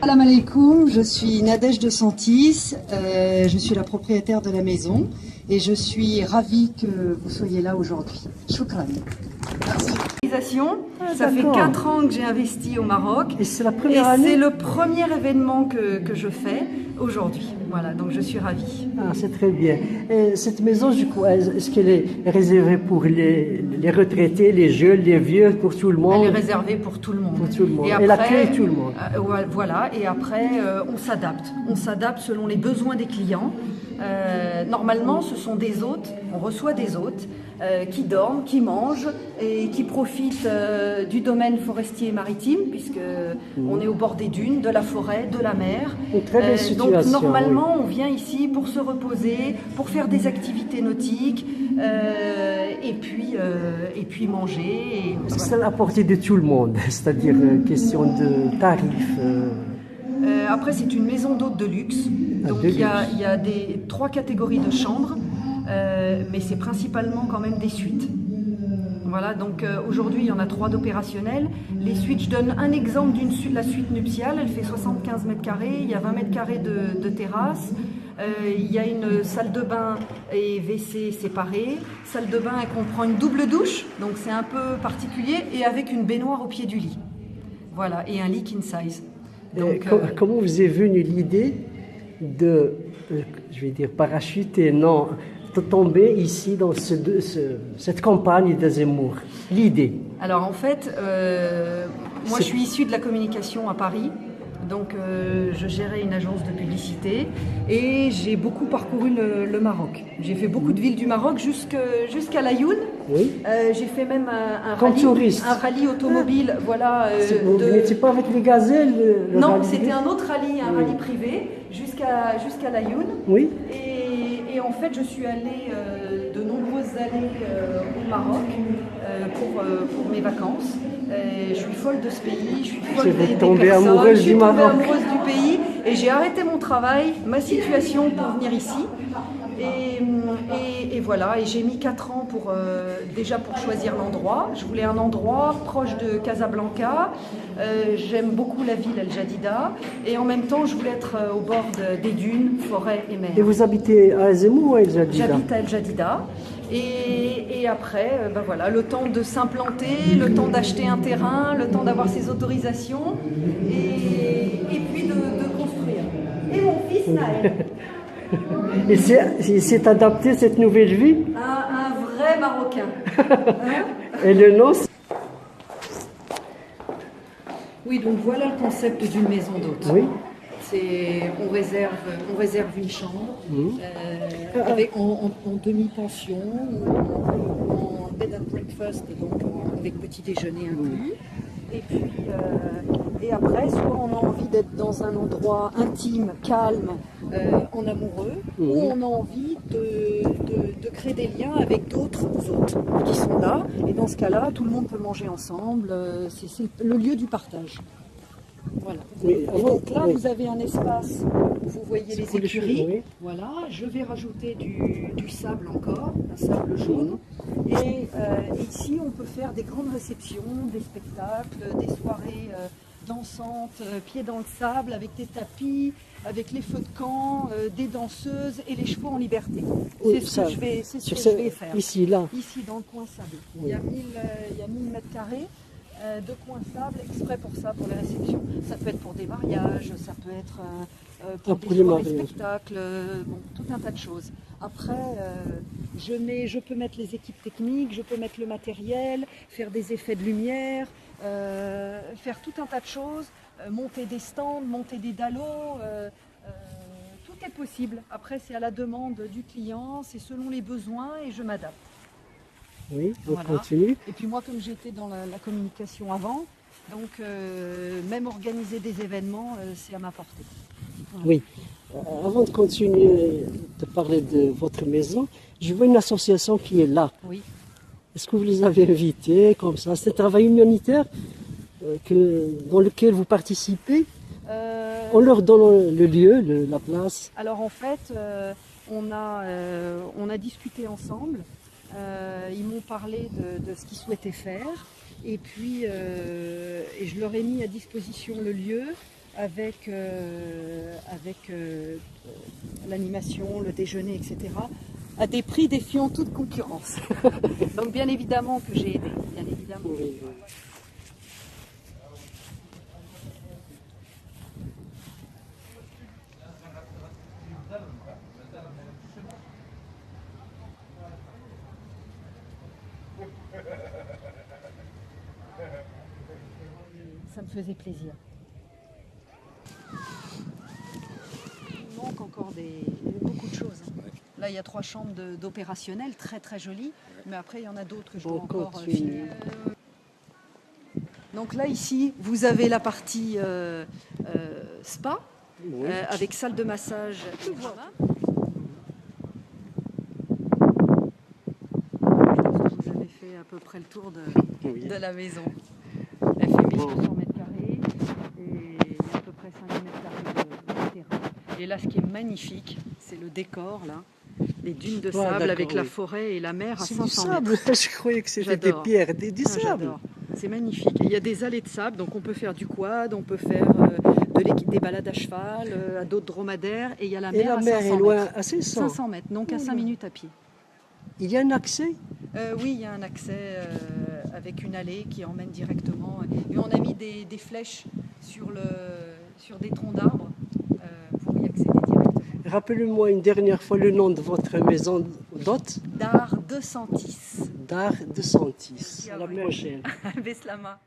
Salam alaikum, je suis Nadège de Santis, je suis la propriétaire de la maison et je suis ravie que vous soyez là aujourd'hui. Choukran. Ça fait 4 ans que j'ai investi au Maroc et c'est la première année. C'est le premier événement que je fais aujourd'hui. Voilà, donc je suis ravie. Ah, c'est très bien. Et cette maison, du coup, est-ce qu'elle est réservée pour les retraités, les jeunes, les vieux, pour tout le monde? Elle est réservée pour tout le monde. Pour tout le monde. Et après, elle accueille tout le monde. Voilà, et après, on s'adapte. On s'adapte selon les besoins des clients. Normalement, ce sont des hôtes, on reçoit des hôtes qui dorment, qui mangent et qui profitent du domaine forestier et maritime, puisque on est au bord des dunes, de la forêt, de la mer. Une très belle situation. Donc normalement, on vient ici pour se reposer, pour faire des activités nautiques et puis manger. Est-ce que c'est à la portée de tout le monde, c'est-à-dire question de tarifs Après, c'est une maison d'hôtes de luxe. Donc il y a 3 catégories de chambres, mais c'est principalement quand même des suites. Voilà, donc aujourd'hui il y en a 3 d'opérationnels. Les suites, je donne un exemple la suite nuptiale, elle fait 75 mètres carrés, il y a 20 mètres carrés de terrasse. Il y a une salle de bain et WC séparée. Salle de bain, elle comprend une double douche, donc c'est un peu particulier, et avec une baignoire au pied du lit. Voilà, et un lit king size. Donc, comment vous est venue l'idée de, je vais dire, parachuter, non, de tomber ici dans cette campagne de Zemmour? L'idée? Alors en fait, moi je suis issue de la communication à Paris. Donc je gérais une agence de publicité et j'ai beaucoup parcouru le Maroc. J'ai fait beaucoup de villes du Maroc jusqu'à Laayoune. Oui. J'ai fait même un rallye automobile. Voilà. Vous n'étiez pas avec les gazelles? Non, c'était un autre rallye, un rallye privé, jusqu'à Laayoune. Oui. Et en fait, je suis allée de nombreuses années au Maroc pour mes vacances. Je suis folle de ce pays, je suis folle des personnes, amoureuse je suis du tombée Maroc. amoureuse du pays et j'ai arrêté mon travail, ma situation pour venir ici. Et voilà, et j'ai mis 4 ans déjà pour choisir l'endroit. Je voulais un endroit proche de Casablanca. J'aime beaucoup la ville El Jadida et en même temps je voulais être au bord des dunes, forêt et mer. Et vous habitez à Zemmour ou à El Jadida? J'habite à El Jadida. Et après, voilà, le temps de s'implanter, le temps d'acheter un terrain, le temps d'avoir ses autorisations et puis de construire. Et mon fils Naël. Il s'est adapté à cette nouvelle vie? Un vrai Marocain. Et le nom? Oui, donc voilà le concept d'une maison d'hôte. Oui. On réserve une chambre en demi-pension ou en bed and breakfast, donc avec petit déjeuner inclus. Et après, soit on a envie d'être dans un endroit intime, calme, en amoureux, ou on a envie de créer des liens avec d'autres hôtes qui sont là. Et dans ce cas-là, tout le monde peut manger ensemble. C'est le lieu du partage. Voilà. Et donc là, vous avez un espace où vous voyez les écuries. Oui. Voilà, je vais rajouter du sable encore, un sable jaune. Et ici, on peut faire des grandes réceptions, des spectacles, des soirées dansantes, pieds dans le sable, avec des tapis, avec les feux de camp, des danseuses et les chevaux en liberté. Oui, c'est ce que je vais faire. Ici, là. Ici, dans le coin sablé. Oui. Il y a 1000 mètres carrés. De coins sable exprès pour ça, pour les réceptions. Ça peut être pour des mariages, ça peut être pour des soirées spectacles, tout un tas de choses. Après, je peux mettre les équipes techniques, je peux mettre le matériel, faire des effets de lumière, faire tout un tas de choses, monter des stands, monter des dallos, tout est possible. Après, c'est à la demande du client, c'est selon les besoins et je m'adapte. Oui, on voilà. continue. Et puis moi, comme j'étais dans la communication avant, donc même organiser des événements, c'est à ma portée. Voilà. Oui. Avant de continuer de parler de votre maison, je vois une association qui est là. Oui. Est-ce que vous les avez invités comme ça? C'est un travail humanitaire dans lequel vous participez? On leur donne le lieu, la place? Alors en fait, on a discuté ensemble. Ils m'ont parlé de ce qu'ils souhaitaient faire et puis et je leur ai mis à disposition le lieu. avec, l'animation, le déjeuner, etc., à des prix défiant toute concurrence. Donc bien évidemment que j'ai aidé, bien évidemment. Oui, oui. Ça me faisait plaisir. Il manque encore beaucoup de choses. Là, il y a 3 chambres d'opérationnel, très très jolies, mais après, il y en a d'autres que je dois encore finir. Donc là, ici, vous avez la partie spa, Oui. avec salle de massage. Voilà. Vous avez fait à peu près le tour Oui. de la maison. Elle fait 1200 mètres carrés et il y a à peu près 5000 mètres carrés de terrain. Et là, ce qui est magnifique, c'est le décor, là. Les dunes de sable avec la forêt et la mer à C'est 500 du sable. mètres. Je croyais que c'était des J'adore. pierres, du Ah, sable. j'adore. C'est magnifique. Et il y a des allées de sable, donc on peut faire du quad, on peut faire des balades à cheval, à d'autres dromadaires, et il y a la Et mer la à mer 500 est loin, mètres. à 500. 500 mètres, donc à 5 minutes à pied. Il y a un accès? Oui, il y a un accès avec une allée qui emmène directement. Et on a mis des flèches sur des troncs d'arbres pour y accéder directement. Rappelez-moi une dernière fois le nom de votre maison d'hôte. Dar 210. Dar 210. À la prochaine. Beslama.